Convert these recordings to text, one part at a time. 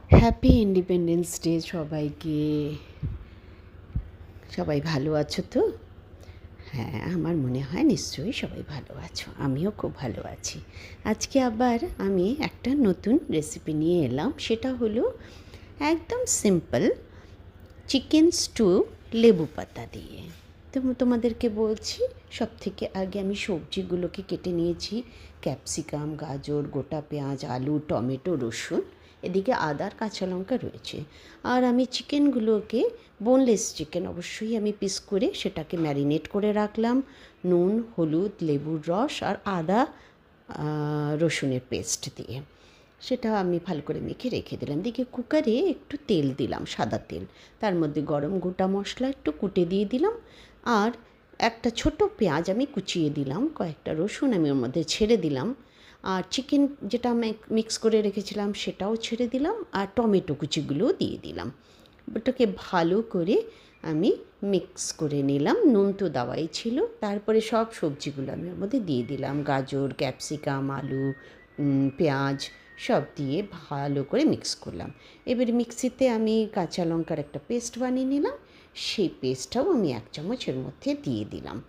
Happy independence day সবাইকে। সবাই ভালো আছো তো? হ্যাঁ, আমার মনে হয় নিশ্চয়ই সবাই ভালো আছো, আমিও খুব ভালো আছি। আজকে আবার আমি একটা নতুন রেসিপি নিয়ে এলাম। সেটা হলো একদম সিম্পল চিকেন স্টু লেবু পাতা দিয়ে। তো তোমাদেরকে বলছি, সব থেকে আগে আমি সবজিগুলোকে কেটে নিয়েছি। ক্যাপসিকাম, গাজর, গোটা পেঁয়াজ, আলু, টমেটো, রসুন, এদিকে আদা আর কাঁচা লঙ্কা রয়েছে। আর আমি চিকেনগুলোকে, বোনলেস চিকেন অবশ্যই, আমি পিস করে সেটাকে ম্যারিনেট করে রাখলাম নুন, হলুদ, লেবুর রস আর আদা রসুনের পেস্ট দিয়ে। সেটা আমি ভালো করে মেখে রেখে দিলাম। দিকে কুকারে একটু তেল দিলাম, সাদা তেল। তার মধ্যে গরম গোটা মশলা একটু কুটে দিয়ে দিলাম, আর একটা ছোট পেঁয়াজ আমি কুচিয়ে দিলাম, কয়েকটা রসুন আমি ওর মধ্যে ছেড়ে দিলাম, আর চিকেন যেটা আমি মিক্স করে রেখেছিলাম সেটাও ছেড়ে দিলাম, আর টমেটো কুচিগুলোও দিয়ে দিলাম। ওটাকে ভালো করে আমি মিক্স করে নিলাম। নুন তো দেওয়াই ছিল। তারপরে সব সবজিগুলো আমি ওর মধ্যে দিয়ে দিলাম, গাজর, ক্যাপসিকাম, আলু, পেঁয়াজ সব দিয়ে ভালো করে মিক্স করলাম। এবারে মিক্সিতে আমি কাঁচা লঙ্কার একটা পেস্ট বানিয়ে নিলাম, সেই পেস্টটাও আমি 1 চামচের মধ্যে দিয়ে দিলাম।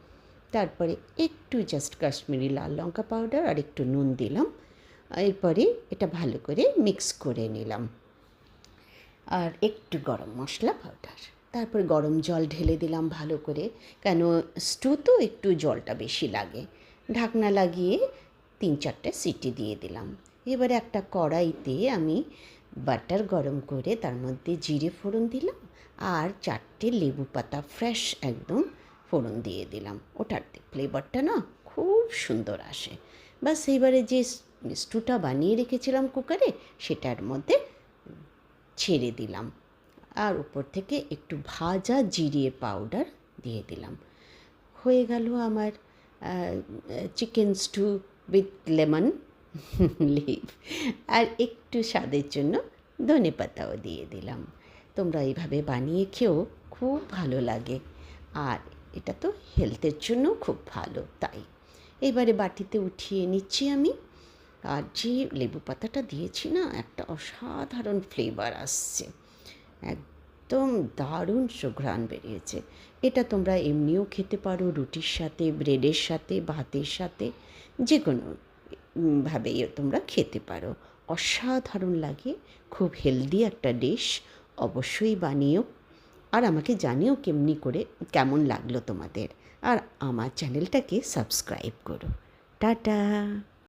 তারপরে একটু জাস্ট কাশ্মীরি লাল লঙ্কা পাউডার আর একটু নুন দিলাম। এরপরে এটা ভালো করে মিক্স করে নিলাম, আর একটু গরম মশলা পাউডার। তারপর গরম জল ঢেলে দিলাম ভালো করে, কেন স্টু তো একটু জলটা বেশি লাগে। ঢাকনা লাগিয়ে 3-4টে সিটি দিয়ে দিলাম। এবারে একটা কড়াইতে আমি বাটার গরম করে তার মধ্যে জিরে ফোড়ন দিলাম, আর 4টে লেবু পাতা ফ্রেশ একদম ফোড়ন দিয়ে দিলাম। ওটার ফ্লেভারটা না খুব সুন্দর আসে। বাস এবারে যে স্টুটা বানিয়ে রেখেছিলাম কুকারে, সেটার মধ্যে ছেড়ে দিলাম, আর উপর থেকে একটু ভাজা জিরে পাউডার দিয়ে দিলাম। হয়ে গেল আমার chicken stew with lemon leave. আর একটু স্বাদের জন্য ধনে পাতাও দিয়ে দিলাম। তোমরা এইভাবে বানিয়ে খেও, খুব ভালো লাগে। আর এটা তো হেলথের জন্য খুব ভালো। তাই এবারে বাটিতে উঠিয়ে নিচ্ছি আমি। আর যে লেবু পাতাটা দিয়েছি না, একটা অসাধারণ ফ্লেভার আসছে, একদম দারুণ সুঘ্রাণ বেরিয়েছে। এটা তোমরা এমনিও খেতে পারো, রুটির সাথে, ব্রেডের সাথে, ভাতের সাথে, যে কোনো ভাবেই তোমরা খেতে পারো। অসাধারণ লাগে, খুব হেলদি একটা ডিশ। অবশ্যই বানিও, আর আমাকে জানিও কেমন লাগলো তোমাদের। আর আমার চ্যানেলটাকে সাবস্ক্রাইব করো। টাটা।